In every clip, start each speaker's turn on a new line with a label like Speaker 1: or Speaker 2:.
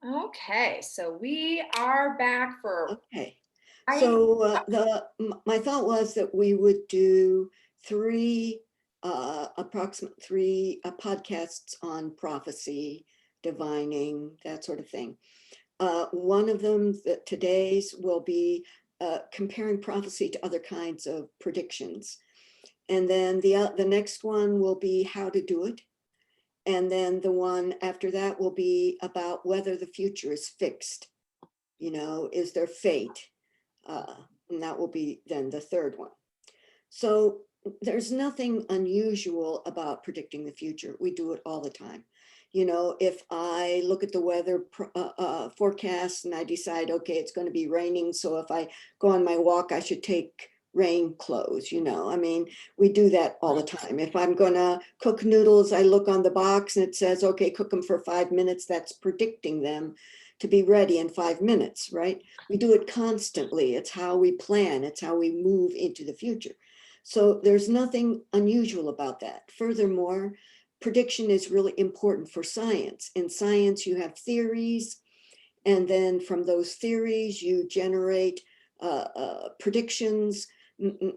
Speaker 1: Okay, so we are back for
Speaker 2: Okay.
Speaker 1: right.
Speaker 2: So my thought was that we would do three, approximate three podcasts on prophecy, divining, that sort of thing. One of them, that today's, will be comparing prophecy to other kinds of predictions. And then the next one will be how to do it. And then the one after that will be about whether the future is fixed. Is there fate? And that will be then the third one. So there's nothing unusual about predicting the future. We do it all the time. If I look at the weather forecast and I decide, okay, it's going to be raining, so if I go on my walk, I should take rain clothes. I mean, we do that all the time. If I'm going to cook noodles, I look on the box and it says, okay, cook them for 5 minutes. That's predicting them to be ready in 5 minutes, right? We do it constantly. It's how we plan. It's how we move into the future. So there's nothing unusual about that. Furthermore, prediction is really important for science. In science, you have theories, and then from those theories, you generate predictions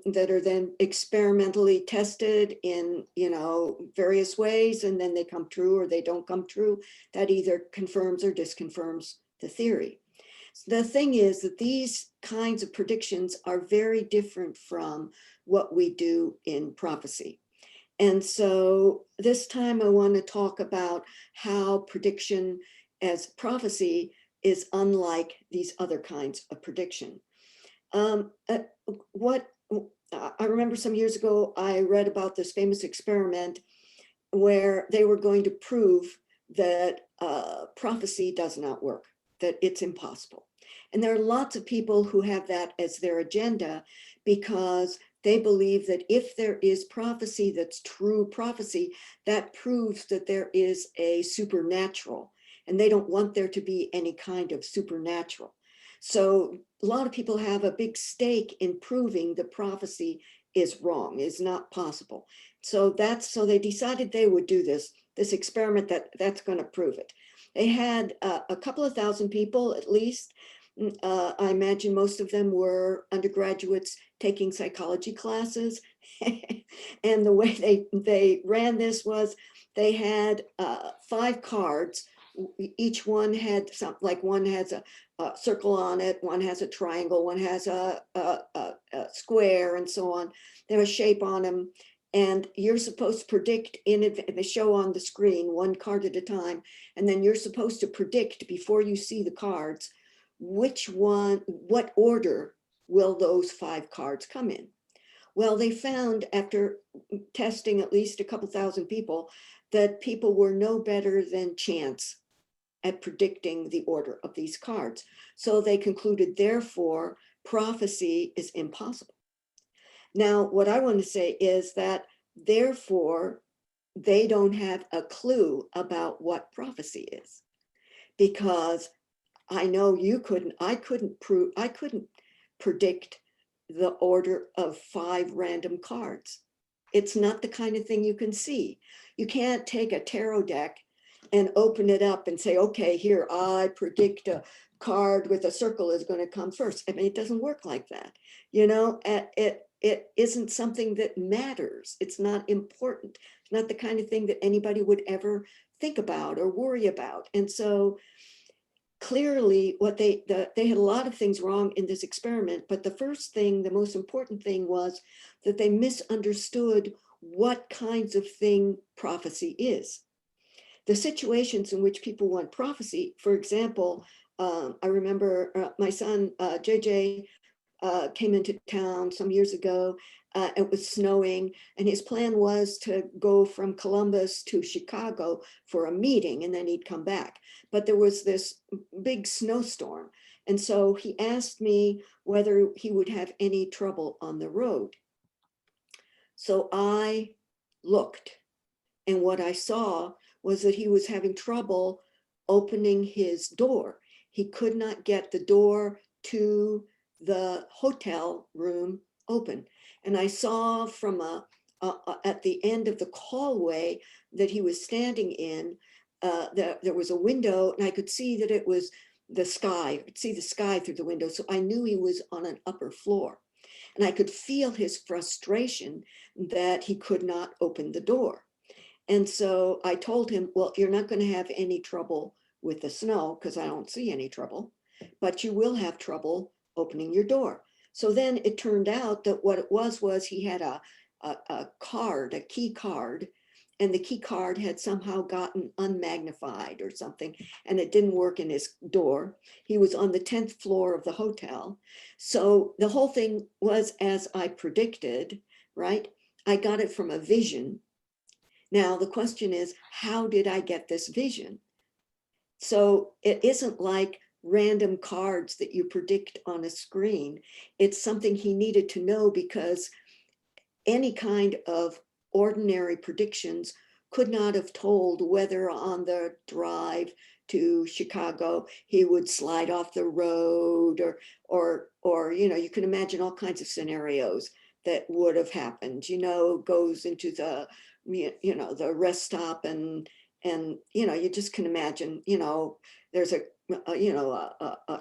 Speaker 2: that are then experimentally tested in various ways, and then they come true or they don't come true. That either confirms or disconfirms the theory. The thing is that these kinds of predictions are very different from what we do in prophecy. And so this time I want to talk about how prediction as prophecy is unlike these other kinds of prediction. What I remember some years ago, I read about this famous experiment where they were going to prove that prophecy does not work, that it's impossible. And there are lots of people who have that as their agenda because they believe that if there is prophecy that's true prophecy, that proves that there is a supernatural, and they don't want there to be any kind of supernatural. So a lot of people have a big stake in proving the prophecy is wrong, is not possible. So they decided they would do this experiment that's going to prove it. They had a couple of thousand people at least. I imagine most of them were undergraduates taking psychology classes. And the way they ran this was they had 5 cards. Each one had something, like one has a circle on it, one has a triangle, one has a square, and so on. There was shape on them, and you're supposed to predict in it. They show on the screen 1 card at a time, and then you're supposed to predict before you see the cards what order will those 5 cards come in. Well, they found after testing at least a couple thousand people that people were no better than chance at predicting the order of these cards. So they concluded, therefore, prophecy is impossible. Now, what I want to say is that, therefore, they don't have a clue about what prophecy is, because I know I couldn't predict the order of 5 random cards. It's not the kind of thing you can see. You can't take a tarot deck and open it up and say, okay, here, I predict a card with a circle is going to come first. I mean, it doesn't work like that. It isn't something that matters. It's not important. It's not the kind of thing that anybody would ever think about or worry about. And so clearly they had a lot of things wrong in this experiment, but the most important thing was that they misunderstood what kinds of thing prophecy is. The situations in which people want prophecy, for example, I remember my son JJ came into town some years ago. It was snowing, and his plan was to go from Columbus to Chicago for a meeting, and then he'd come back. But there was this big snowstorm, and so he asked me whether he would have any trouble on the road. So I looked, and what I saw was that he was having trouble opening his door. He could not get the door to the hotel room open. And I saw from at the end of the hallway that he was standing in, there was a window and I could see that it was the sky. I could see the sky through the window. So I knew he was on an upper floor. And I could feel his frustration that he could not open the door. And so I told him, well, you're not going to have any trouble with the snow because I don't see any trouble, but you will have trouble opening your door. So then it turned out that what it was he had a card, a key card, and the key card had somehow gotten unmagnified or something, and it didn't work in his door. He was on the 10th floor of the hotel. So the whole thing was as I predicted, right? I got it from a vision. Now, the question is, how did I get this vision? So it isn't like random cards that you predict on a screen. It's something he needed to know because any kind of ordinary predictions could not have told whether on the drive to Chicago he would slide off the road or you can imagine all kinds of scenarios that would have happened. Goes into the rest stop and you just can imagine. There's a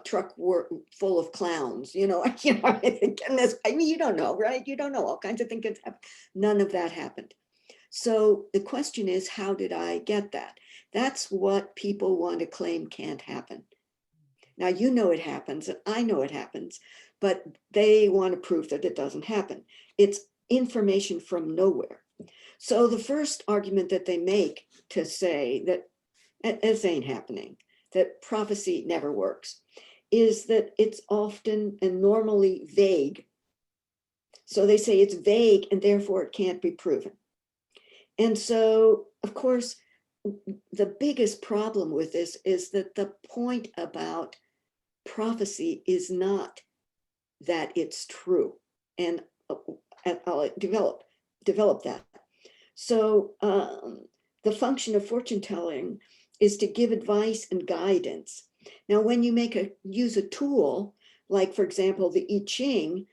Speaker 2: truck full of clowns. Goodness, you don't know, right? You don't know, all kinds of things happen. None of that happened. So the question is, how did I get that? That's what people want to claim can't happen. Now, it happens, and I know it happens, but they want to prove that it doesn't happen. It's information from nowhere. So the first argument that they make to say that this ain't happening, that prophecy never works, is that it's often and normally vague. So they say it's vague and therefore it can't be proven. And so, of course, the biggest problem with this is that the point about prophecy is not that it's true. And I'll develop that. So the function of fortune telling is to give advice and guidance. Now, when you use a tool, like for example, the I Ching,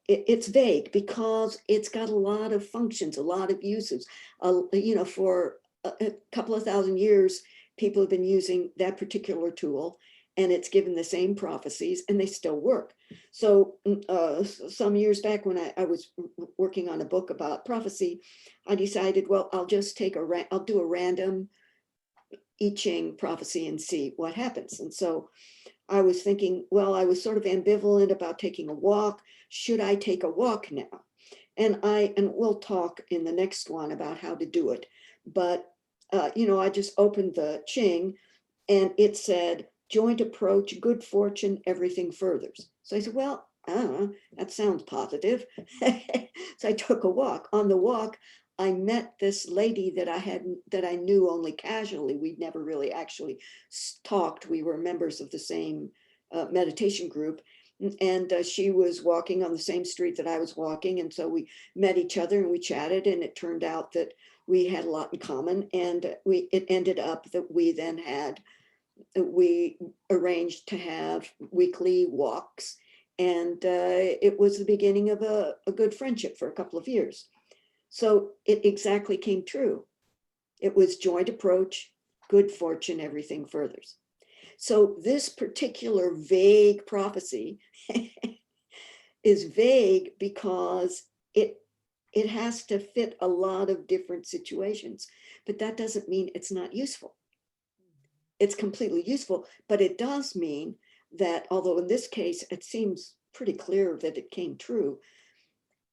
Speaker 2: it's vague because it's got a lot of functions, a lot of uses. For a couple of thousand years, people have been using that particular tool, and it's given the same prophecies, and they still work. So some years back, when I was working on a book about prophecy, I decided, well, I'll just I'll do a random I Ching prophecy and see what happens. And so I was thinking, well, I was sort of ambivalent about taking a walk. Should I take a walk now? And we'll talk in the next one about how to do it. But, I just opened the Ching and it said, joint approach, good fortune, everything furthers. So I said, well, I don't know, that sounds positive. So I took a walk. On the walk, I met this lady that I knew only casually. We'd never really actually talked. We were members of the same meditation group. And she was walking on the same street that I was walking. And so we met each other and we chatted, and it turned out that we had a lot in common. And it ended up that we arranged to have weekly walks. And it was the beginning of a good friendship for a couple of years. So it exactly came true. It was joint approach, good fortune, everything furthers. So this particular vague prophecy is vague because it has to fit a lot of different situations, but that doesn't mean it's not useful. It's completely useful, but it does mean that, although in this case, it seems pretty clear that it came true,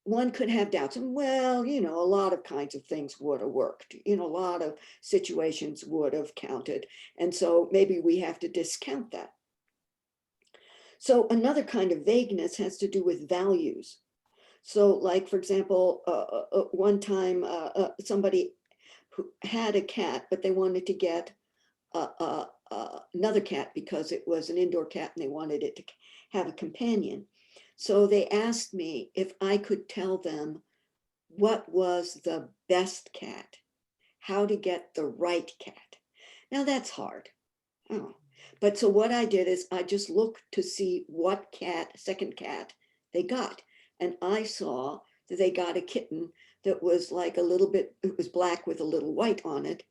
Speaker 2: one could have doubts. And well, a lot of kinds of things would have worked. A lot of situations would have counted. And so maybe we have to discount that. So another kind of vagueness has to do with values. So like, for example, one time somebody who had a cat, but they wanted to get another cat because it was an indoor cat and they wanted it to have a companion. So they asked me if I could tell them what was the best cat, how to get the right cat. Now that's hard. Oh. But so what I did is I just looked to see what second cat they got. And I saw that they got a kitten that was like it was black with a little white on it.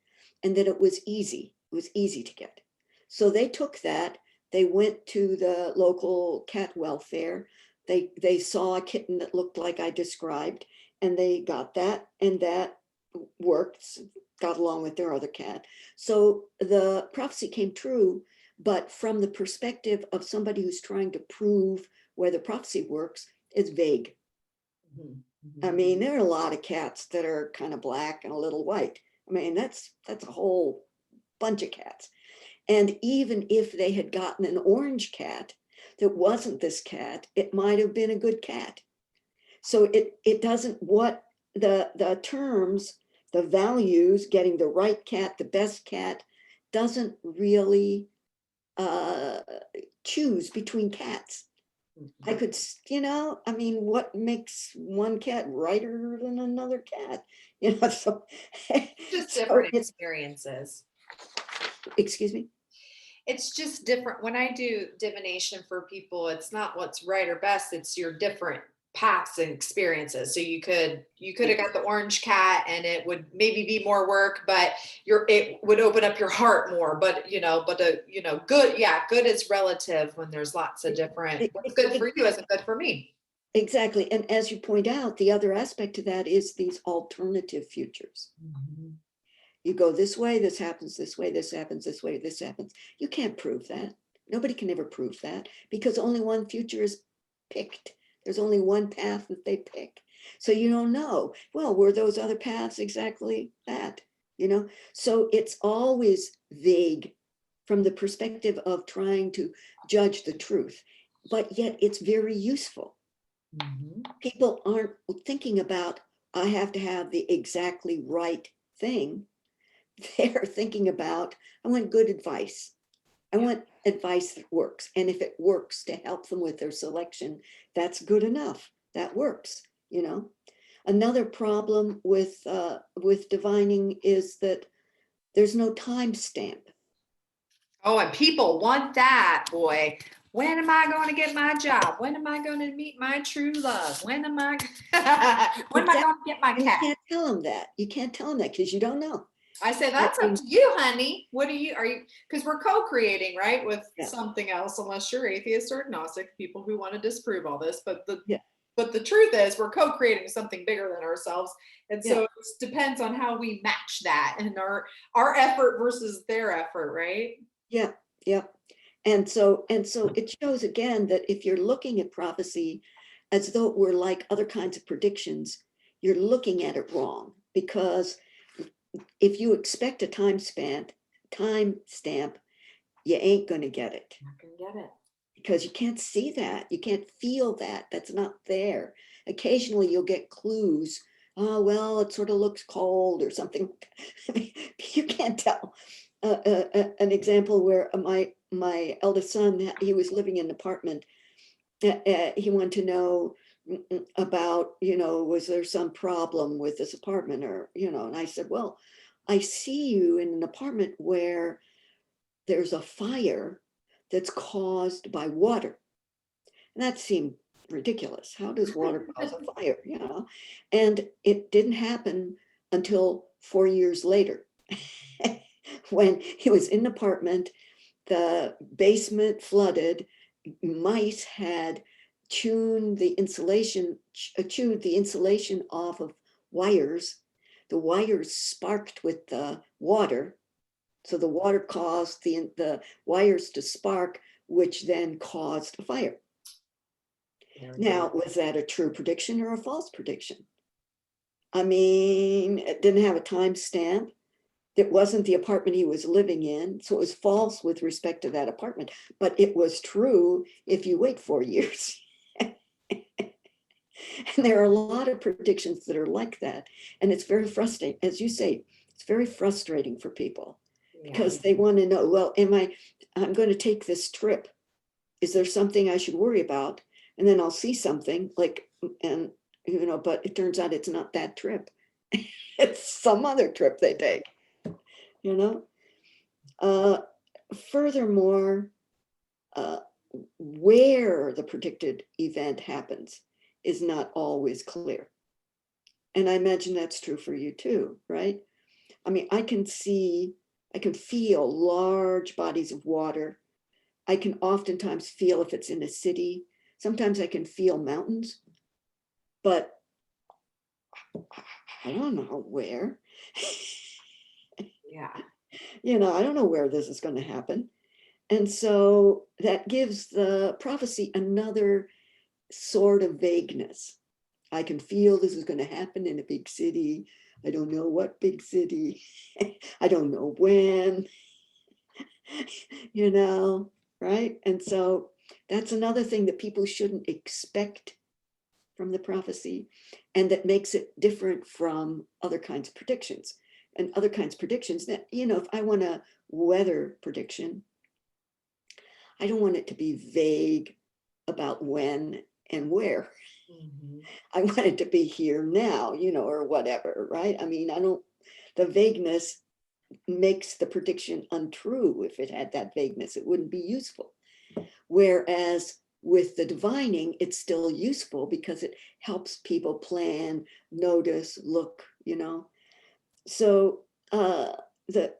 Speaker 2: and that it was easy. It was easy to get. So they took that, they went to the local cat welfare. They saw a kitten that looked like I described, and they got that, and that worked, got along with their other cat. So the prophecy came true, but from the perspective of somebody who's trying to prove whether prophecy works, it's vague. I mean, there are a lot of cats that are kind of black and a little white. I mean, that's a whole bunch of cats. And even if they had gotten an orange cat that wasn't this cat, it might have been a good cat. So it doesn't, what the terms, the values, getting the right cat, the best cat, doesn't really choose between cats. I could, I mean, what makes one cat righter than another cat? So,
Speaker 1: Just
Speaker 2: so
Speaker 1: different
Speaker 2: it's,
Speaker 1: experiences.
Speaker 2: excuse me?
Speaker 1: It's just different. When I do divination for people, it's not what's right or best, it's your different paths and experiences. So you could have got the orange cat and it would maybe be more work, but it would open up your heart more. But good, yeah, good is relative when there's lots of different, what's good for you isn't good for me.
Speaker 2: Exactly. And as you point out, the other aspect to that is these alternative futures. You go this way, this happens this way, this happens this way, this happens. You can't prove that. Nobody can ever prove that because only one future is picked. There's only one path that they pick. So you don't know, well, were those other paths exactly that? So it's always vague from the perspective of trying to judge the truth, but yet it's very useful. People aren't thinking about, I have to have the exactly right thing. They're thinking about, I want good advice. I want advice that works. And if it works to help them with their selection, that's good enough. That works, Another problem with divining is that there's no time stamp.
Speaker 1: Oh, and people want that, boy. When am I going to get my job? When am I going to meet my true love? When am I going to get my cat?
Speaker 2: You can't tell them that. You can't tell them that because you don't know.
Speaker 1: I say, that's up to you, honey. What are you, because we're co-creating, right? With something else, unless you're atheist or agnostic, people who want to disprove all this. But the truth is we're co-creating something bigger than ourselves. And so it depends on how we match that and our effort versus their effort, right?
Speaker 2: Yeah. And so it shows again that if you're looking at prophecy as though it were like other kinds of predictions, you're looking at it wrong, because if you expect a time stamp, you ain't going to get it.
Speaker 1: Not gonna get it.
Speaker 2: Because you can't see that. You can't feel that. That's not there. Occasionally you'll get clues. Oh, well, it sort of looks cold or something. I mean, you can't tell. An example where my eldest son, he was living in an apartment. He wanted to know about, was there some problem with this apartment or, and I said, well, I see you in an apartment where there's a fire that's caused by water. And that seemed ridiculous. How does water cause a fire? And it didn't happen until 4 years later. When he was in an apartment, the basement flooded, mice had chewed the insulation off of wires. The wires sparked with the water. So the water caused the wires to spark, which then caused a fire. Now, was that a true prediction or a false prediction? I mean, it didn't have a time stamp. It wasn't the apartment he was living in, so it was false with respect to that apartment, but it was true if you wait 4 years. And there are a lot of predictions that are like that. And it's very frustrating. As you say, it's very frustrating for people because they want to know, well, I'm going to take this trip. Is there something I should worry about? And then I'll see something but it turns out it's not that trip. It's some other trip they take. Furthermore, where the predicted event happens is not always clear. And I imagine that's true for you too, right? I mean, I can feel large bodies of water. I can oftentimes feel if it's in a city. Sometimes I can feel mountains, but I don't know where.
Speaker 1: Yeah.
Speaker 2: I don't know where this is going to happen. And so that gives the prophecy another sort of vagueness. I can feel this is going to happen in a big city. I don't know what big city. I don't know when, right? And so that's another thing that people shouldn't expect from the prophecy, and that makes it different from other kinds of predictions. And other kinds of predictions that, if I want a weather prediction, I don't want it to be vague about when and where.
Speaker 1: Mhm.
Speaker 2: I want it to be here now, or whatever, right? I mean, the vagueness makes the prediction untrue. If it had that vagueness, it wouldn't be useful. Whereas with the divining, it's still useful because it helps people plan, notice, look, So the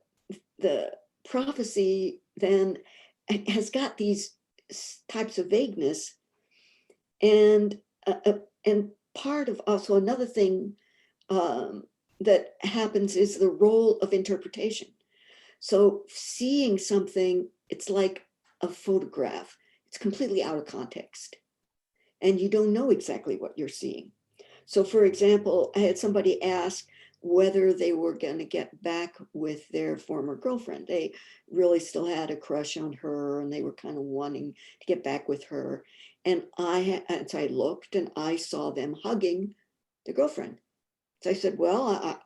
Speaker 2: prophecy then has got these types of vagueness, and part of also another thing that happens is the role of interpretation. So seeing something, it's like a photograph. It's completely out of context, and you don't know exactly what you're seeing. So for example, I had somebody ask whether they were going to get back with their former girlfriend. They really still had a crush on her, and they were kind of wanting to get back with her. And so I looked and I saw them hugging the girlfriend. So I said, well,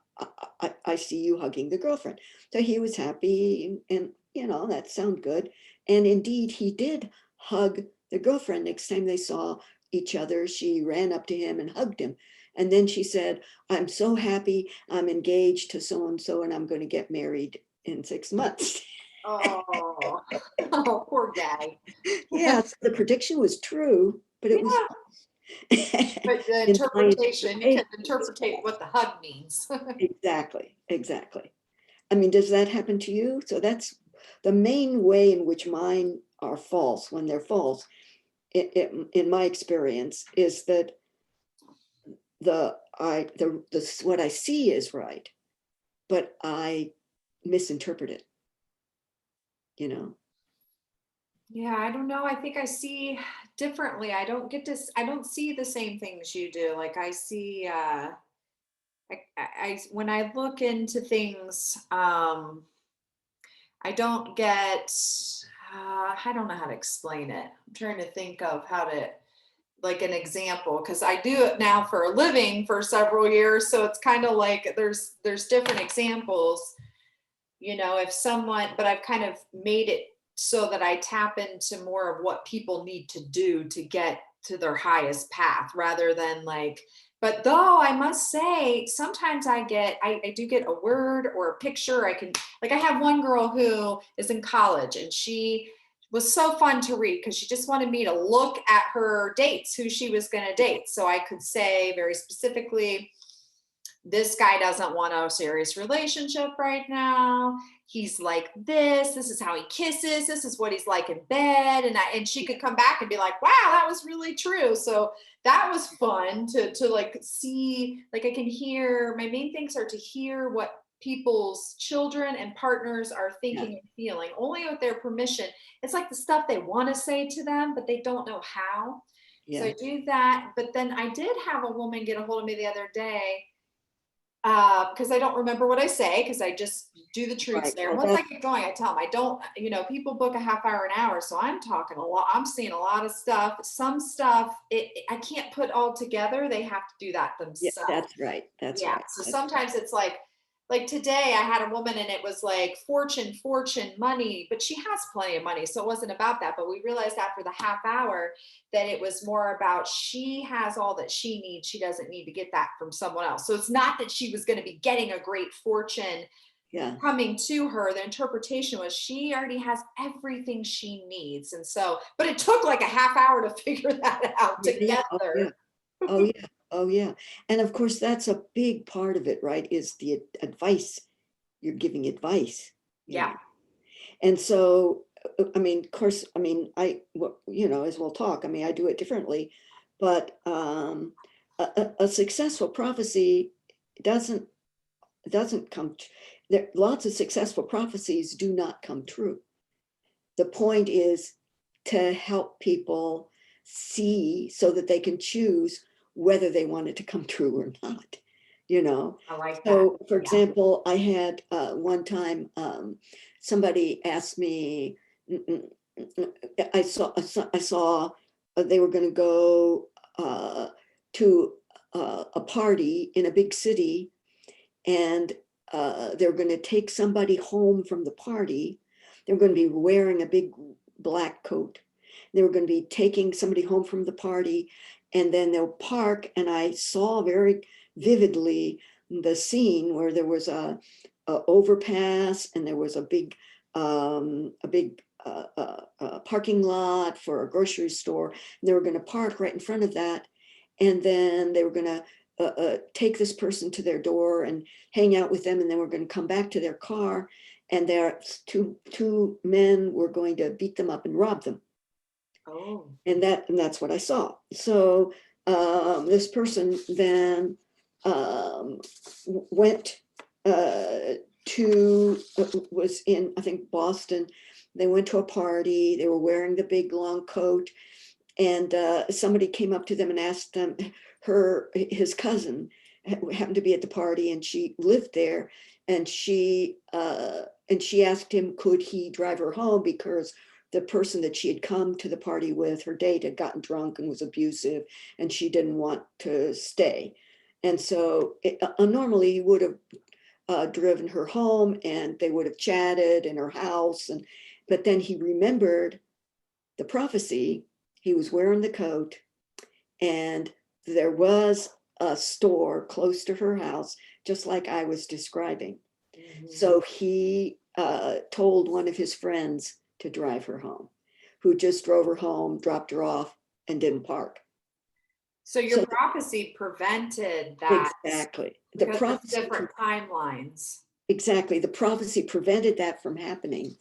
Speaker 2: I see you hugging the girlfriend. So he was happy, and that sounded good. And indeed, he did hug the girlfriend. Next time they saw each other, she ran up to him and hugged him. And then she said, I'm so happy. I'm engaged to so-and-so, and I'm going to get married in 6 months.
Speaker 1: Oh, oh, poor guy.
Speaker 2: Yeah, so the prediction was true, but it was
Speaker 1: Yeah, but the
Speaker 2: in my
Speaker 1: interpretation, you can
Speaker 2: interpretation, it was
Speaker 1: interpret what
Speaker 2: false.
Speaker 1: the hug means.
Speaker 2: Exactly, exactly. I mean, does that happen to you? So that's the main way in which mine are false. When they're false, in my experience, is that what I see is right, but I misinterpret it. You know,
Speaker 1: Yeah, I don't know. I think I see differently. I don't see the same things you do. Like I see, when I look into things, I don't get, I don't know how to explain it. I'm trying to think of how to, like an example, because I do it now for a living for several years. So it's kind of like there's different examples, if someone, but I've kind of made it so that I tap into more of what people need to do to get to their highest path rather than like, but though I must say, sometimes I do get a word or a picture. I have one girl who is in college, and she was so fun to read because she just wanted me to look at her dates, who she was going to date. So I could say very specifically, this guy doesn't want a serious relationship right now. He's like this. This is how he kisses. This is what he's like in bed. And she could come back and be like, wow, that was really true. So that was fun to like see, like I can hear, my main things are to hear what people's children and partners are
Speaker 2: yeah,
Speaker 1: thinking and feeling only with their permission. It's like the stuff they want to say to them, but they don't know how. So
Speaker 2: yeah,
Speaker 1: I do that. But then I did have a woman get a hold of me the other day, because I don't remember what I say because I just do the truths
Speaker 2: right.
Speaker 1: there. And
Speaker 2: Well,
Speaker 1: once I get going, I tell them I don't, people book a half hour, an hour. So I'm talking a lot. I'm seeing a lot of stuff. Some stuff I can't put all together. They have to do that
Speaker 2: yeah,
Speaker 1: themselves.
Speaker 2: that's right. That's
Speaker 1: Yeah.
Speaker 2: right.
Speaker 1: So
Speaker 2: That's right.
Speaker 1: sometimes it's like today I had a woman and it was like fortune, money, but she has plenty of money. So it wasn't about that. But we realized after the half hour that it was more about she has all that she needs. She doesn't need to get that from someone else. So it's not that she was going to be getting a great fortune
Speaker 2: Yeah,
Speaker 1: coming to her. The interpretation was she already has everything she needs. And so, but it took like a half hour to figure that out
Speaker 2: yeah, yeah. Oh, yeah.
Speaker 1: together.
Speaker 2: Oh, yeah. Oh, yeah. And of course, that's a big part of it, right? Is the advice you're giving advice, you
Speaker 1: Yeah.
Speaker 2: know. And so, I mean, of course, I mean, as we'll talk, I mean, I do it differently, but a successful prophecy doesn't come. There, lots of successful prophecies do not come true. The point is to help people see so that they can choose whether they want it to come true or not, you know.
Speaker 1: I like that.
Speaker 2: So, for
Speaker 1: Yeah.
Speaker 2: example, I had one time somebody asked me, I saw they were going to go to a party in a big city, and they were going to take somebody home from the party. They were going to be wearing a big black coat. They were going to be taking somebody home from the party, and then they'll park. And I saw very vividly the scene where there was a overpass, and there was a big parking lot for a grocery store. And they were going to park right in front of that, and then they were going to take this person to their door and hang out with them, and then we're going to come back to their car, and there two men were going to beat them up and rob them.
Speaker 1: Oh.
Speaker 2: And that's what I saw. So this person then went was in, I think, Boston. They went to a party. They were wearing the big long coat, and somebody came up to them and asked them, his cousin happened to be at the party, and she lived there, and she asked him, could he drive her home, because the person that she had come to the party with, her date, had gotten drunk and was abusive, and she didn't want to stay. And so normally he would have driven her home, and they would have chatted in her house, but then he remembered the prophecy. He was wearing the coat, and there was a store close to her house, just like I was describing. Mm-hmm. So he told one of his friends to drive her home, who just drove her home, dropped her off, and didn't park.
Speaker 1: So your prophecy prevented that.
Speaker 2: Exactly.
Speaker 1: The prophecy, different timelines.
Speaker 2: Exactly. The prophecy prevented that from happening.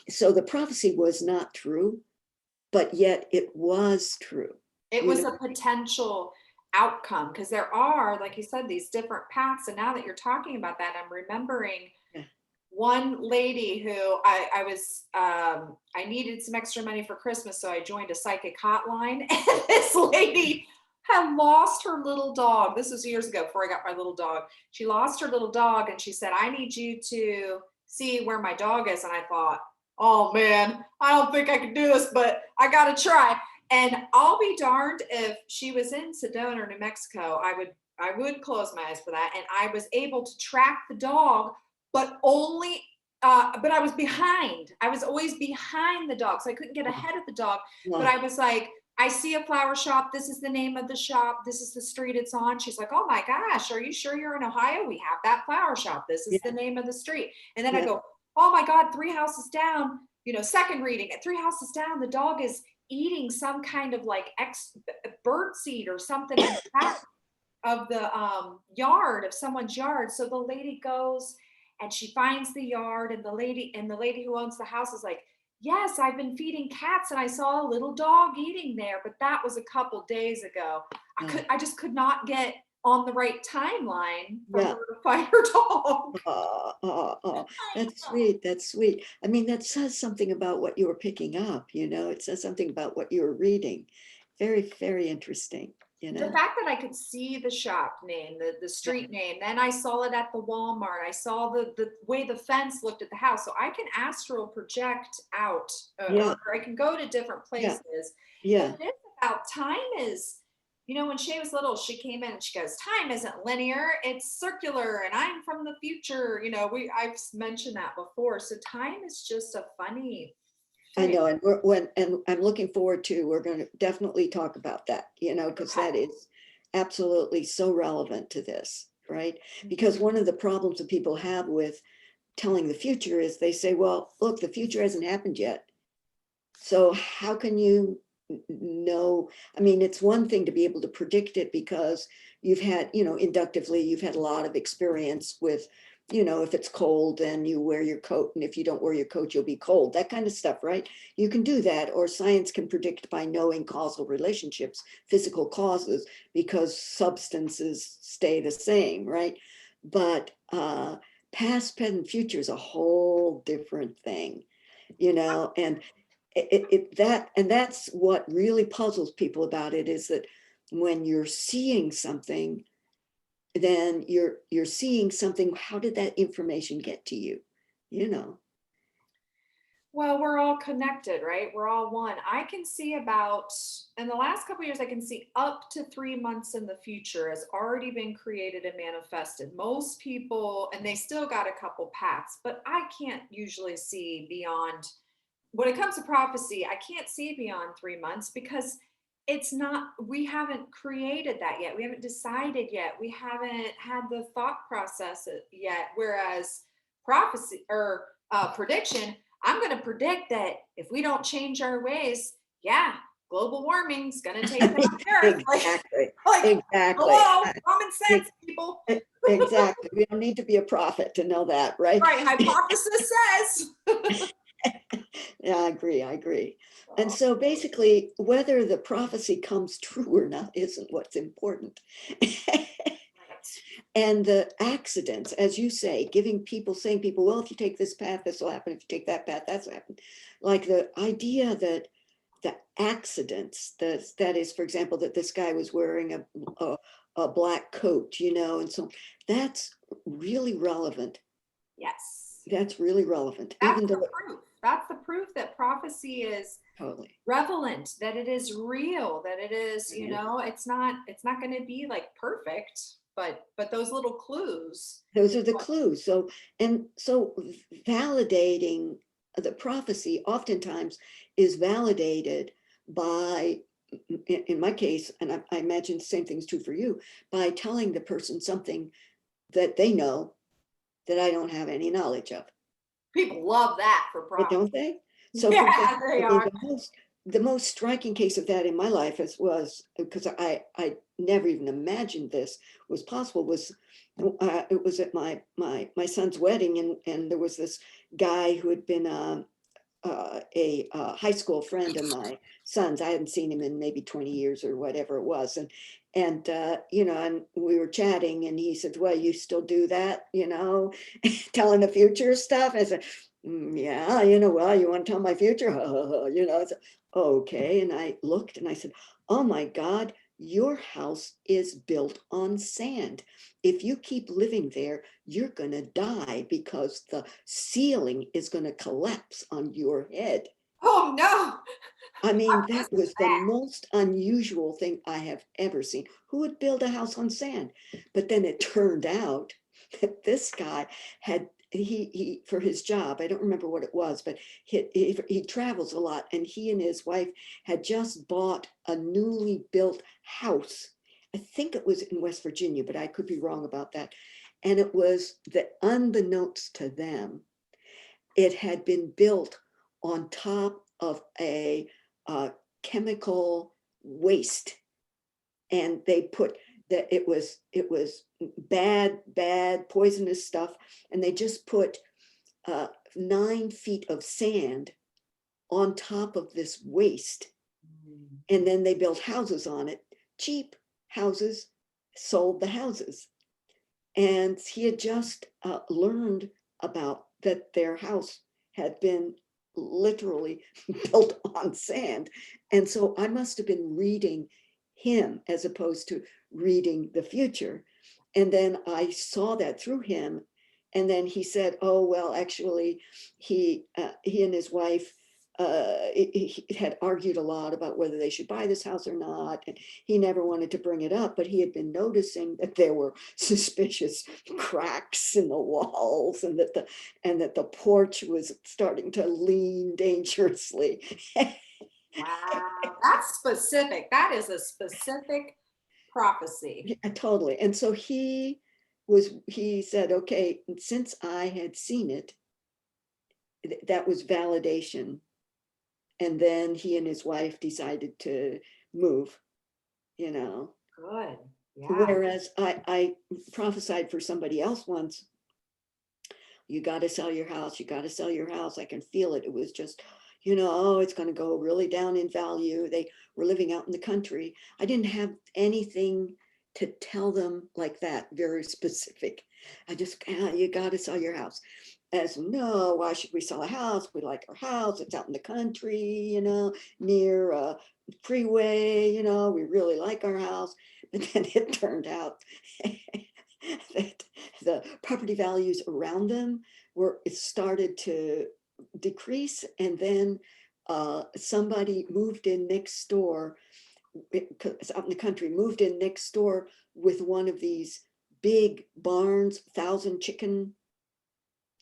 Speaker 2: So the prophecy was not true, but yet it was true.
Speaker 1: It was a potential outcome, because there are, like you said, these different paths. And now that you're talking about that, I'm remembering one lady who I needed some extra money for Christmas, so I joined a psychic hotline, and this lady had lost her little dog. This was years ago, before I got my little dog. She lost her little dog, and she said, I need you to see where my dog is. And I thought, oh man, I don't think I can do this, but I gotta try. And I'll be darned if she was in Sedona or New Mexico. I would close my eyes for that. And I was able to track the dog, but I was behind. I was always behind the dog, so I couldn't get ahead of the dog. Yeah. But I was like, I see a flower shop. This is the name of the shop. This is the street it's on. She's like, oh my gosh, are you sure you're in Ohio? We have that flower shop. This is the name of the street. And then I go, oh my God, 3 houses down, second reading, at 3 houses down, the dog is eating some kind of like bird seed or something in the back of the yard, of someone's yard. So the lady goes and she finds the yard, and the lady who owns the house is like, yes, I've been feeding cats and I saw a little dog eating there, but that was a couple days ago. I just could not get on the right timeline for her to find her dog.
Speaker 2: That's sweet. That's sweet. I mean, that says something about what you were picking up, it says something about what you were reading. Very, very interesting.
Speaker 1: The fact that I could see the shop name, the street name, then I saw it at the Walmart. I saw the way the fence looked at the house. So I can astral project out, or I can go to different places.
Speaker 2: Yeah.
Speaker 1: It's about time is, when she was little, she came in and she goes, time isn't linear, it's circular, and I'm from the future. I've mentioned that before. So time is just a funny
Speaker 2: thing. I know, and I'm looking forward to, we're going to definitely talk about that, because that is absolutely so relevant to this, right? Mm-hmm. Because one of the problems that people have with telling the future is they say, well, look, the future hasn't happened yet. So how can you know? I mean, it's one thing to be able to predict it because you've had, inductively, you've had a lot of experience with you know, if it's cold, then you wear your coat, and if you don't wear your coat, you'll be cold, that kind of stuff, right? You can do that, or science can predict by knowing causal relationships, physical causes, because substances stay the same, right? But past, present, future is a whole different thing, you know, and that's what really puzzles people about it, is that when you're seeing something, then you're seeing something. How did that information get to you? You know,
Speaker 1: Well, we're all connected, right? We're all one. I can see about, in the last couple of years, I can see up to 3 months in the future has already been created and manifested. Most people, and they still got a couple paths, but I can't usually see beyond, when it comes to prophecy, I can't see beyond 3 months because it's not, we haven't created that yet. We haven't decided yet. We haven't had the thought process yet. Whereas prophecy or prediction, I'm going to predict that if we don't change our ways, yeah, global warming's going to take down the earth.
Speaker 2: exactly,
Speaker 1: Like,
Speaker 2: exactly,
Speaker 1: hello, common sense, people.
Speaker 2: exactly. We don't need to be a prophet to know that, right?
Speaker 1: Right, hypothesis says.
Speaker 2: Yeah, I agree. I agree. And
Speaker 1: Oh,
Speaker 2: so basically, whether the prophecy comes true or not isn't what's important.
Speaker 1: right.
Speaker 2: And the accidents, as you say, giving people, saying people, well, if you take this path, this will happen. If you take that path, that's what happen. Like the idea that the accidents, that is, for example, that this guy was wearing a black coat, you know, and so that's really relevant.
Speaker 1: Yes.
Speaker 2: That's really relevant,
Speaker 1: That's
Speaker 2: even
Speaker 1: the
Speaker 2: though
Speaker 1: proof. That's the proof that prophecy is
Speaker 2: totally.
Speaker 1: relevant, that it is real, that it is,
Speaker 2: Yeah.
Speaker 1: it's not going to be like perfect, but those little clues.
Speaker 2: Those are the clues. So, and so validating the prophecy oftentimes is validated by, in my case, and I imagine the same thing is true for you, by telling the person something that they know that I don't have any knowledge of.
Speaker 1: People love that for
Speaker 2: But
Speaker 1: prophecy.
Speaker 2: don't they? So for example,
Speaker 1: Yeah, they
Speaker 2: I mean,
Speaker 1: are.
Speaker 2: the most striking case of that in my life was because I never even imagined this was possible, was it was at my son's wedding, and there was this guy who had been a high school friend of my son's. I hadn't seen him in maybe 20 years or whatever it was. And you know, and we were chatting, and he said, well, you still do that, you know, telling the future stuff. I said, yeah, you know, well, you want to tell my future? You know, it's okay. And I looked and I said, oh my God, your house is built on sand. If you keep living there, you're going to die because the ceiling is going to collapse on your head.
Speaker 1: Oh no.
Speaker 2: I mean,
Speaker 1: This
Speaker 2: that
Speaker 1: is
Speaker 2: was the most unusual thing I have ever seen. Who would build a house on sand? But then it turned out that this guy had, he for his job, I don't remember what it was, but he travels a lot, and he and his wife had just bought a newly built house. I think it was in West Virginia, but I could be wrong about that. And it was that, unbeknownst to them, it had been built on top of a chemical waste, and they put that it was bad poisonous stuff, and they just put 9 feet of sand on top of this waste, and then they built houses on it, cheap houses, sold the houses. And he had just learned about that their house had been literally built on sand. And so I must have been reading him as opposed to reading the future. And then I saw that through him. And then he said, oh, well, actually, he and his wife he had argued a lot about whether they should buy this house or not. And he never wanted to bring it up, but he had been noticing that there were suspicious cracks in the walls, and that the porch was starting to lean dangerously.
Speaker 1: wow. That's specific. That is a specific prophecy.
Speaker 2: Yeah, totally. And so he said, okay, since I had seen it, that was validation. And then he and his wife decided to move, you know.
Speaker 1: Good. Yeah.
Speaker 2: Whereas I prophesied for somebody else once, You got to sell your house. You got to sell your house. I can feel it. It was just, you know, oh, it's going to go really down in value. They were living out in the country. I didn't have anything to tell them like that, very specific. I just, you got to sell your house. As no, why should we sell a house? We like our house. It's out in the country, you know, near a freeway, you know, we really like our house. But then it turned out that the property values around them it started to decrease. And then somebody moved in next door, it's out in the country, moved in next door with one of these big barns, 1,000 chicken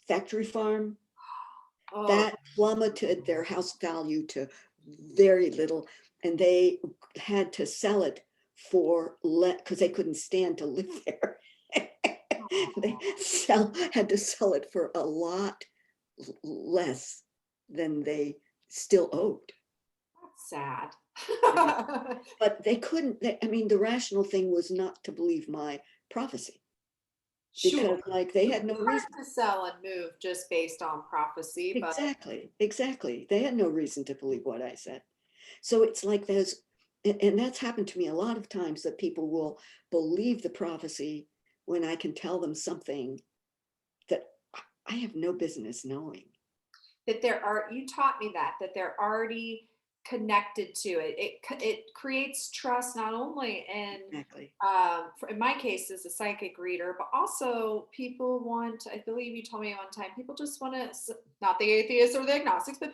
Speaker 2: factory farm.
Speaker 1: Oh,
Speaker 2: That plummeted their house value to very little, and they had to sell it for because they couldn't stand to live there. They had to sell it for a lot less than they still owed.
Speaker 1: that's sad.
Speaker 2: But they couldn't, I mean, the rational thing was not to believe my prophecy,
Speaker 1: Sure.
Speaker 2: because like they had no
Speaker 1: Hard
Speaker 2: reason.
Speaker 1: to sell and move just based on prophecy, but
Speaker 2: Exactly. They had no reason to believe what I said. So it's like there's, and that's happened to me a lot of times, that people will believe the prophecy when I can tell them something that I have no business knowing.
Speaker 1: that you taught me that they're already connected to it. It creates trust not only
Speaker 2: Exactly.
Speaker 1: in my case as a psychic reader, but also people want, I believe you told me one time, people just want to, not the atheists or the agnostics, but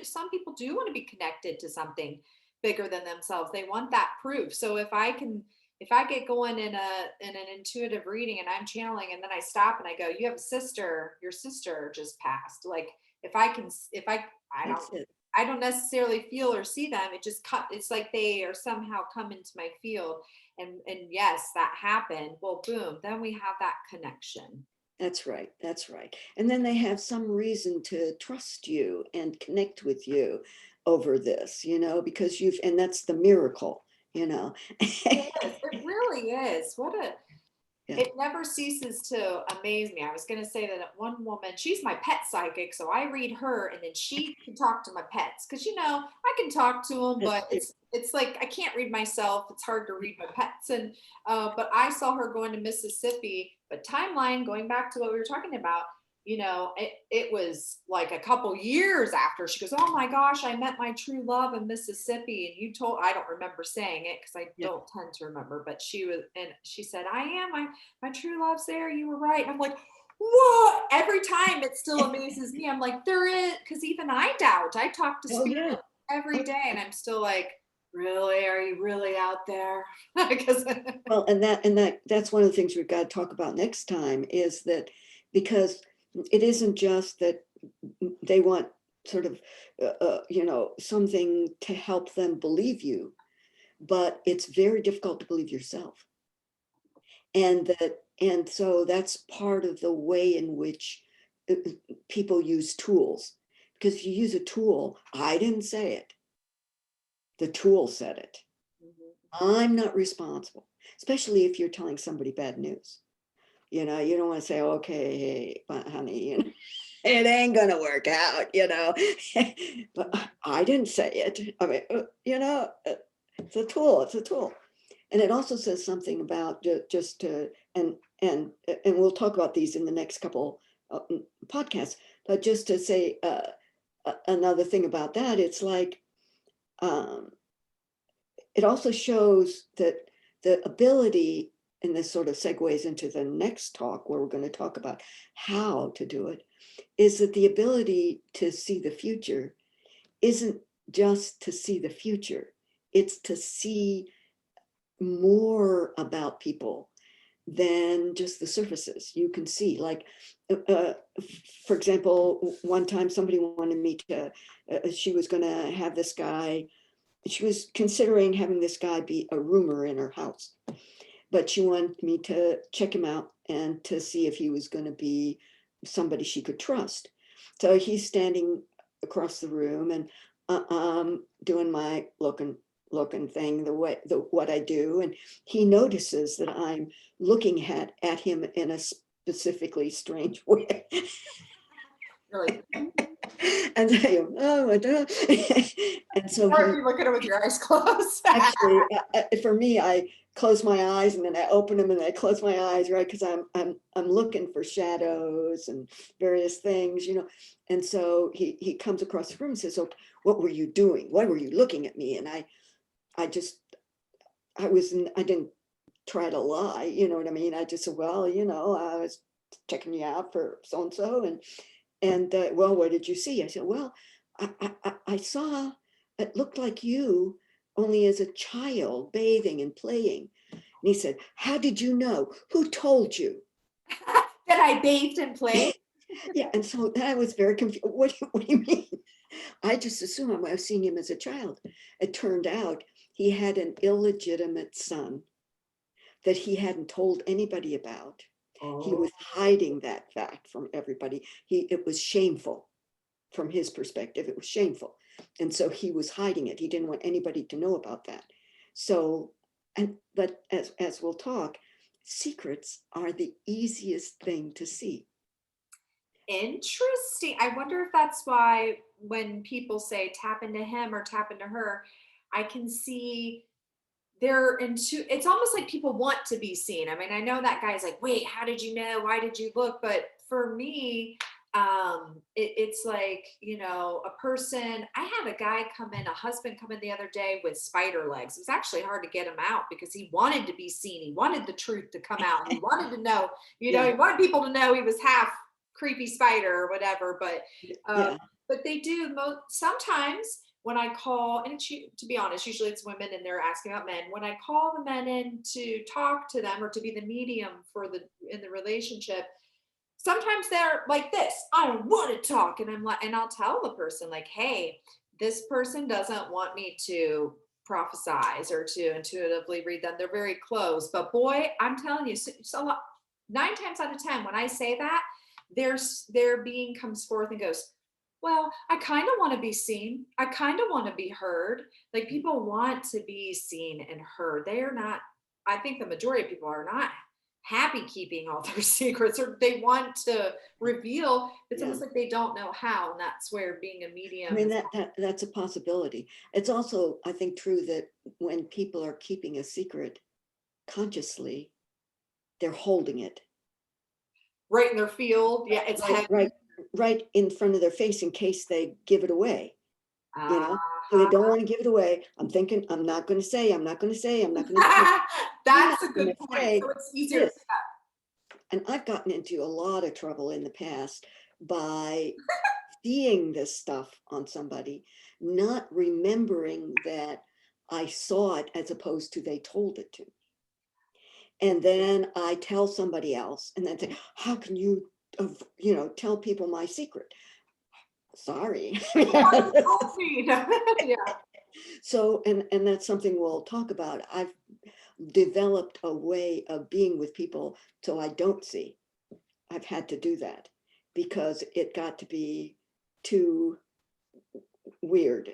Speaker 1: some people do want to be connected to something bigger than themselves. They want that proof. So if I get going in an intuitive reading and I'm channeling and then I stop and I go, you have a sister, your sister just passed. Like if I can, if
Speaker 2: That's it.
Speaker 1: I don't necessarily feel or see them. It's like they are somehow come into my field. And yes, that happened. Well, boom, then we have that connection.
Speaker 2: That's right. That's right. And then they have some reason to trust you and connect with you over this, you know, because and that's the miracle, you know.
Speaker 1: It is. It really is.
Speaker 2: Yeah.
Speaker 1: It never ceases to amaze me. I was going to say that one woman, she's my pet psychic, so I read her, and then she can talk to my pets because I can talk to them, but it's like I can't read myself. It's hard to read my pets, and but I saw her going to Mississippi. But timeline, going back to what we were talking about, it was like a couple years after. She goes, oh my gosh, I met my true love in Mississippi. And I don't remember saying it because I don't tend to remember, but she said, my true love's there. You were right. I'm like, whoa, every time it still amazes me. I'm like, there is, because even I doubt. I talk to spirit every day and I'm still like, really, are you really out there? Because
Speaker 2: well, that's one of the things we've got to talk about next time, is that because it isn't just that they want sort of something to help them believe you, but it's very difficult to believe yourself. And so that's part of the way in which people use tools. Because if you use a tool, I didn't say it, the tool said it. I'm not responsible, especially if you're telling somebody bad news. You don't want to say, okay, hey, honey, it ain't gonna work out, but I didn't say it. I mean, it's a tool. And it also says something about and we'll talk about these in the next couple podcasts, but just to say another thing about that, it's like, it also shows that the ability, and this sort of segues into the next talk where we're going to talk about how to do it, is that the ability to see the future isn't just to see the future, it's to see more about people than just the surfaces you can see. Like, for example, one time somebody wanted me to, she was going to have this guy, she was considering having this guy be a roomer in her house, but she wanted me to check him out and to see if he was going to be somebody she could trust. So he's standing across the room and doing my looking thing, what I do, and he notices that I'm looking at him in a specifically strange way.
Speaker 1: You're like,
Speaker 2: And I go, oh, I don't know. And so
Speaker 1: or if you look at it with your eyes closed.
Speaker 2: actually, for me, I close my eyes and then I open them and I close my eyes, right? Because I'm looking for shadows and various things, you know. And so he comes across the room and says, "Oh, what were you doing? Why were you looking at me?" And I just I didn't try to lie, you know what I mean? I just said, well, you know, I was checking you out for so and so, and well, what did you see? I said, well, I saw it looked like you only as a child bathing and playing. And he said, how did you know? Who told you?
Speaker 1: That I bathed and played.
Speaker 2: Yeah, and so I was very confused. What do you mean? I just assumed I was seeing him as a child. It turned out he had an illegitimate son that he hadn't told anybody about. He was hiding that fact from everybody. It was shameful from his perspective. It was shameful. And so he was hiding it. He didn't want anybody to know about that. So, but as we'll talk, secrets are the easiest thing to see.
Speaker 1: Interesting. I wonder if that's why when people say tap into him or tap into her, I can see they're into it's almost like people want to be seen. I mean, I know that guy's like, wait, how did you know? Why did you look? But for me, it's like, you know, a person. I had a guy come in, a husband come in the other day with spider legs. It was actually hard to get him out because he wanted to be seen. He wanted the truth to come out. He wanted to know, you know,
Speaker 2: Yeah,
Speaker 1: he wanted people to know he was half creepy spider or whatever.
Speaker 2: yeah,
Speaker 1: But they do sometimes when I call, and to be honest, usually it's women and they're asking about men. When I call the men in to talk to them or to be the medium in the relationship, sometimes they're like this, I don't want to talk. And I'm like, and I'll tell the person like, hey, this person doesn't want me to prophesize or to intuitively read them. They're very close. But boy, I'm telling you, so 9 times out of 10, when I say that, their being comes forth and goes, well, I kind of want to be seen. I kind of want to be heard. Like people want to be seen and heard. They are not, I think the majority of people are not happy keeping all their secrets, or they want to reveal. It's
Speaker 2: yeah.
Speaker 1: almost like they don't know how. And that's where being a
Speaker 2: I
Speaker 1: medium
Speaker 2: mean,
Speaker 1: is.
Speaker 2: that's a possibility. It's also, I think, true that when people are keeping a secret consciously, they're holding it
Speaker 1: Right in their field. Yeah, it's
Speaker 2: right,
Speaker 1: heavy.
Speaker 2: right in front of their face in case they give it away, you know? So they
Speaker 1: Uh-huh.
Speaker 2: don't want to give it away. I'm thinking, I'm not going to say, I'm not going to say, I'm not going to say, I'm not
Speaker 1: That's a
Speaker 2: going to
Speaker 1: good point.
Speaker 2: say
Speaker 1: So it's easier to
Speaker 2: this.
Speaker 1: pick up.
Speaker 2: And I've gotten into a lot of trouble in the past by seeing this stuff on somebody, not remembering that I saw it as opposed to they told it to. And then I tell somebody else and then say, how can you, you know, tell people my secret? Sorry.
Speaker 1: What told me? Yeah.
Speaker 2: So, and that's something we'll talk about. I've developed a way of being with people so I don't see. I've had to do that because it got to be too weird.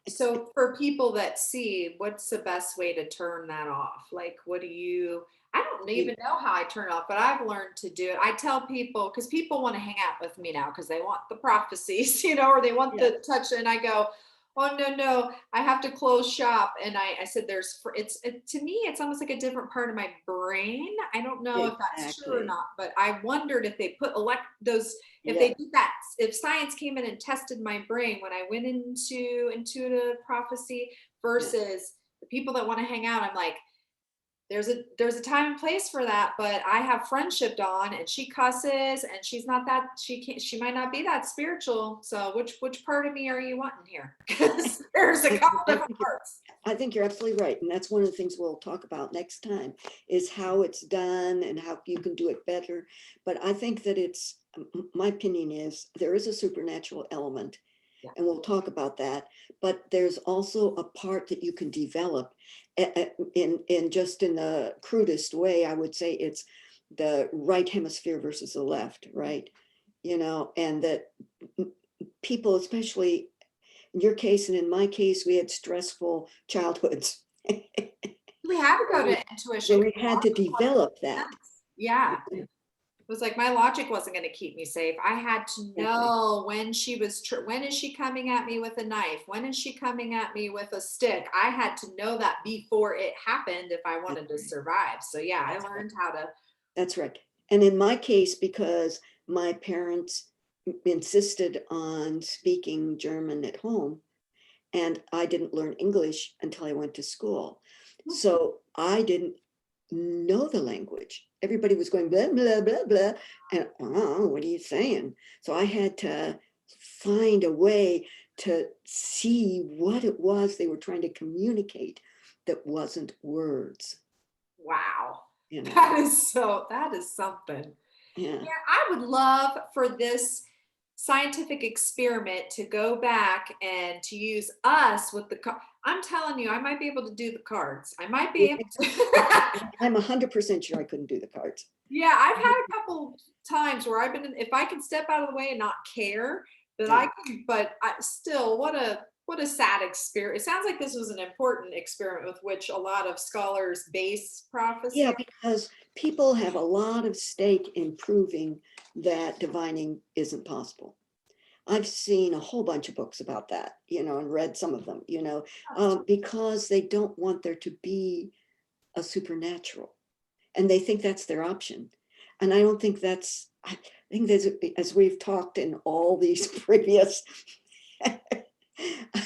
Speaker 1: So for people that see, what's the best way to turn that off? Like, what do you, I don't even know how I turn it off, but I've learned to do it. I tell people, because people want to hang out with me now because they want the prophecies, you know, or they want
Speaker 2: Yeah,
Speaker 1: the touch. And I go, oh, no, no, I have to close shop. And I said, to me, it's almost like a different part of my brain. I don't know if that's true or
Speaker 2: exactly.
Speaker 1: not, but I wondered if they put those if
Speaker 2: Yeah,
Speaker 1: they did that, if science came in and tested my brain when I went into intuitive prophecy
Speaker 2: yeah.
Speaker 1: versus the people that want to hang out, I'm like, there's a time and place for that, but I have friendship Dawn and she cusses and she's not that she might not be that spiritual. So which part of me are you wanting here? Because there's a
Speaker 2: I,
Speaker 1: couple
Speaker 2: I
Speaker 1: different
Speaker 2: think
Speaker 1: parts.
Speaker 2: I think you're absolutely right. And that's one of the things we'll talk about next time is how it's done and how you can do it better. But I think that my opinion is there is a supernatural element
Speaker 1: Yeah.
Speaker 2: and we'll talk about that. But there's also a part that you can develop in just in the crudest way. I would say it's the right hemisphere versus the left, right? You know, and that people, especially in your case and in my case, we had stressful childhoods.
Speaker 1: We have to go to
Speaker 2: So
Speaker 1: intuition.
Speaker 2: we had to develop that.
Speaker 1: Yeah. It was like my logic wasn't going to keep me safe. I had to
Speaker 2: Exactly.
Speaker 1: know when she was, when is she coming at me with a knife? When is she coming at me with a stick? I had to know that before it happened if I
Speaker 2: That's
Speaker 1: wanted to
Speaker 2: right.
Speaker 1: survive. So yeah, I
Speaker 2: That's right.
Speaker 1: learned how to.
Speaker 2: That's right. And in my case, because my parents insisted on speaking German at home, and I didn't learn English until I went to school. So I didn't know the language. Everybody was going blah, blah, blah, blah. And oh, what are you saying? So I had to find a way to see what it was they were trying to communicate that wasn't words,
Speaker 1: Wow.
Speaker 2: you know.
Speaker 1: That is something.
Speaker 2: Yeah.
Speaker 1: Yeah, I would love for this scientific experiment to go back and to use us with the I'm telling you, I might be able to do the cards. I might be
Speaker 2: You
Speaker 1: able
Speaker 2: think so?
Speaker 1: to.
Speaker 2: I'm 100% sure I couldn't do the cards.
Speaker 1: Yeah, I've had a couple times where I've been if I can step out of the way and not care, that I
Speaker 2: Yeah.
Speaker 1: can, but I still, what a sad experience. It sounds like this was an important experiment with which a lot of scholars base
Speaker 2: Yeah,
Speaker 1: prophecy.
Speaker 2: because people have a lot of stake in proving that divining isn't possible. I've seen a whole bunch of books about that, and read some of them, because they don't want there to be a supernatural, and they think that's their option. And I don't think I think as we've talked in all these previous,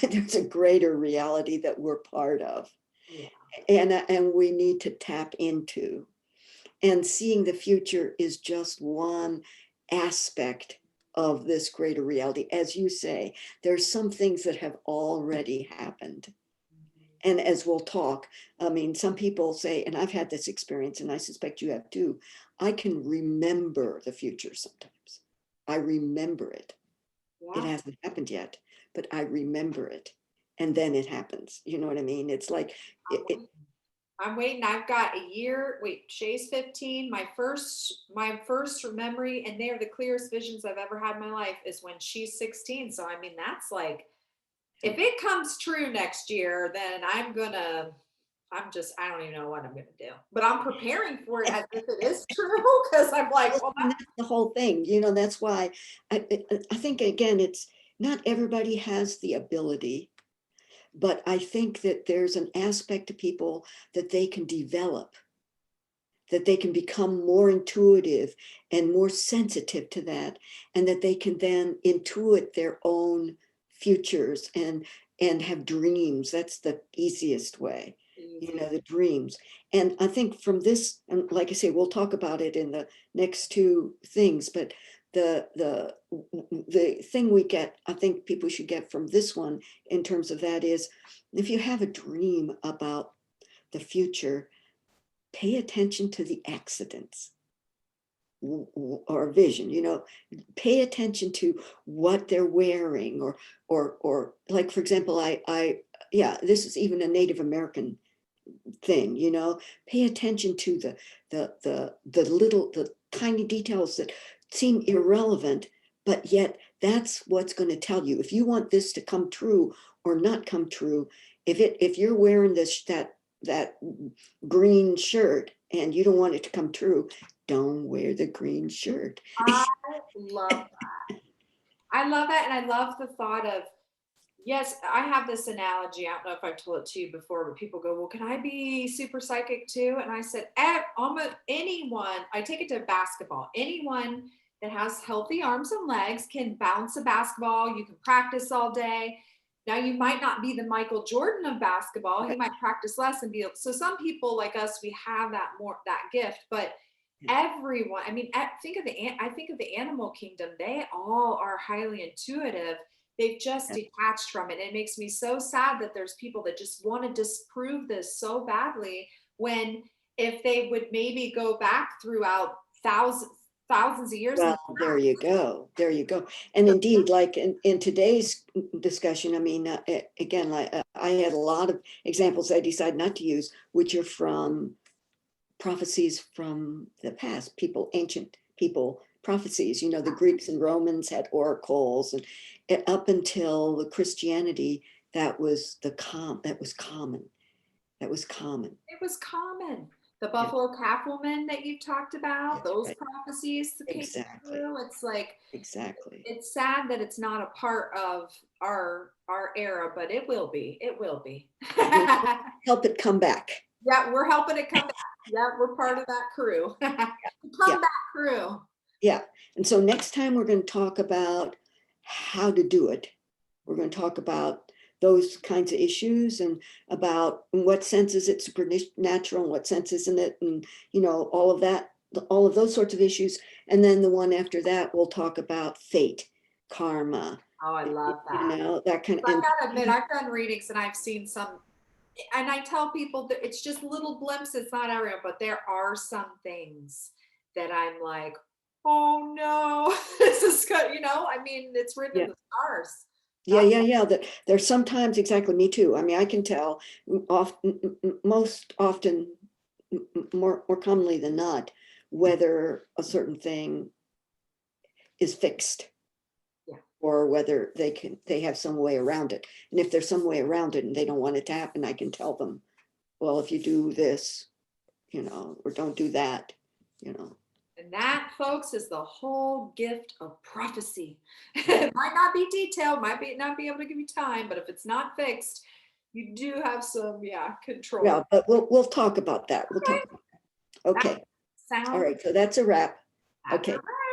Speaker 2: there's a greater reality that we're part of,
Speaker 1: Yeah.
Speaker 2: and we need to tap into. And seeing the future is just one aspect of this greater reality. As you say, there's some things that have already happened. And as we'll talk, I mean, some people say, and I've had this experience, and I suspect you have too, I can remember the future sometimes. I remember it. It
Speaker 1: Yeah.
Speaker 2: hasn't happened yet, but I remember it. And then it happens. You know what I mean? It's like,
Speaker 1: I'm waiting. I'm waiting. I've got a year. Wait, Shay's 15. My first memory, and they are the clearest visions I've ever had in my life, is when she's 16. So I mean, that's like, if it comes true next year, then I don't even know what I'm gonna do. But I'm preparing for it as if it is true, because I'm like,
Speaker 2: well,
Speaker 1: well,
Speaker 2: and that's the whole thing, that's why I think, again, it's not everybody has the ability, but I think that there's an aspect to people that they can develop, that they can become more intuitive and more sensitive to that, and that they can then intuit their own futures and have dreams. That's the easiest way,
Speaker 1: easy.
Speaker 2: the dreams. And I think from this, and like I say, we'll talk about it in the next two things, but the thing we get, I think people should get from this one in terms of that is, if you have a dream about the future, pay attention to the accidents or vision, pay attention to what they're wearing, or like, for example, yeah, this is even a Native American thing, pay attention to the tiny details that seem irrelevant, but yet that's what's going to tell you if you want this to come true or not come true. If you're wearing that green shirt and you don't want it to come true, don't wear the green shirt.
Speaker 1: I love I love that. And I love the thought of, yes, I have this analogy. I don't know if I've told it to you before, but people go, well, can I be super psychic too? And I said, almost anyone, I take it to basketball, anyone that has healthy arms and legs can bounce a basketball. You can practice all day. Now, you might not be the Michael Jordan of basketball. You might practice less and be, so some people like us, we have that gift, but everyone, I mean, I think of the animal kingdom. They all are highly intuitive. They've just detached from it. It makes me so sad that there's people that just want to disprove this so badly, when if they would maybe go back throughout thousands of years and
Speaker 2: Well, there you go. There you go. And indeed, like in today's discussion, I mean, again, like, I had a lot of examples I decided not to use, which are from prophecies from the past, ancient people prophecies. The Greeks and Romans had oracles, and up until the Christianity, that was common. That was common.
Speaker 1: it was common. The buffalo calf woman that you've talked about,
Speaker 2: That's
Speaker 1: those
Speaker 2: right.
Speaker 1: prophecies that came
Speaker 2: Exactly.
Speaker 1: true. It's like,
Speaker 2: Exactly.
Speaker 1: it's sad that it's not a part of our era, but it will be. It will be.
Speaker 2: We'll help it come back.
Speaker 1: Yeah, we're helping it come back. Yeah, we're part of that crew. The
Speaker 2: Yeah.
Speaker 1: comeback crew.
Speaker 2: Yeah. And so next time we're going to talk about how to do it. We're going to talk about those kinds of issues and about in what sense is it supernatural and what sense isn't it, and all of that, all of those sorts of issues. And then the one after that, we'll talk about fate, karma,
Speaker 1: Oh, I love that.
Speaker 2: that kind of.
Speaker 1: I gotta admit, I've done readings and I've seen some, and I tell people that it's just little glimpses, not everyone, but there are some things that I'm like, oh no, this is good. I mean, it's written in the stars.
Speaker 2: Yeah. That there's sometimes, exactly, me too. I mean, I can tell most often, more commonly than not, whether a certain thing is fixed.
Speaker 1: Yeah.
Speaker 2: Or whether they have some way around it. And if there's some way around it and they don't want it to happen, I can tell them, well, if you do this, or don't do that.
Speaker 1: And that, folks, is the whole gift of prophecy. It might not be detailed, not be able to give you time, but if it's not fixed, you do have some, control.
Speaker 2: Yeah, but we'll talk about that. We'll talk about that. Okay.
Speaker 1: Sounds
Speaker 2: All right. So that's a wrap. Okay.
Speaker 1: All right.